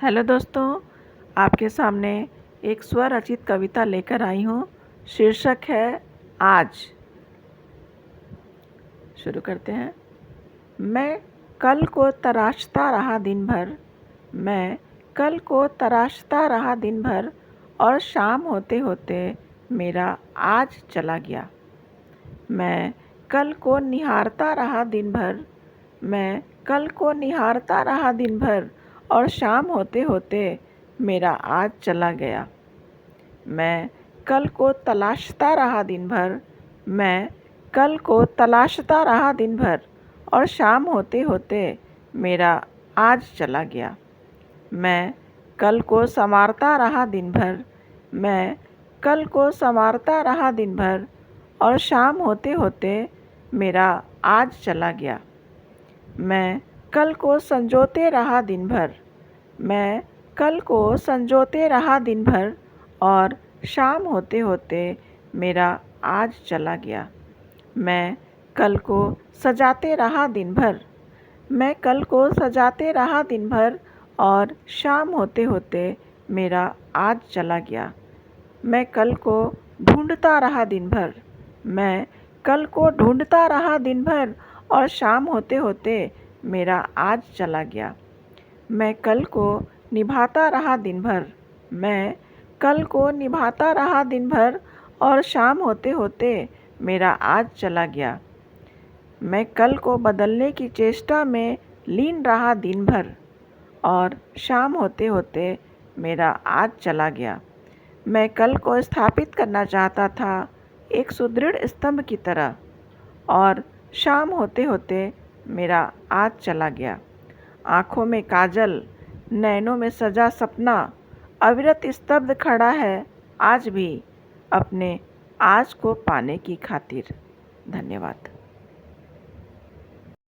Hello दोस्तों, आपके सामने एक स्वरचित कविता लेकर आई हूँ। शीर्षक है आज। शुरू करते हैं। मैं कल को तराशता रहा दिन भर, मैं कल को तराशता रहा दिन भर, और शाम होते होते मेरा आज चला गया। मैं कल को निहारता रहा दिन भर, मैं कल को निहारता रहा दिन भर, और शाम होते होते मेरा आज चला गया। मैं कल को तलाशता रहा दिन भर, मैं कल को तलाशता रहा दिन भर, और शाम होते होते मेरा आज चला गया। मैं कल को संवारता रहा दिन भर, मैं कल को संवारता रहा दिन भर, और शाम होते होते मेरा आज चला गया। मैं कल को संजोते रहा दिन भर, मैं कल को संजोते रहा दिन भर, और शाम होते होते मेरा आज चला गया। मैं कल को सजाते रहा दिन भर, मैं कल को सजाते रहा दिन भर, और शाम होते होते मेरा आज चला गया। मैं कल को ढूंढता रहा दिन भर, मैं कल को ढूंढता रहा दिन भर, और शाम होते होते मेरा आज चला गया। मैं कल को निभाता रहा दिन भर, मैं कल को निभाता रहा दिन भर, और शाम होते होते मेरा आज चला गया। मैं कल को बदलने की चेष्टा में लीन रहा दिन भर, और शाम होते होते मेरा आज चला गया। मैं कल को स्थापित करना चाहता था एक सुदृढ़ स्तंभ की तरह, और शाम होते होते मेरा आज चला गया। आँखों में काजल, नैनों में सजा सपना, अविरत स्तब्ध खड़ा है आज भी अपने आज को पाने की खातिर। धन्यवाद।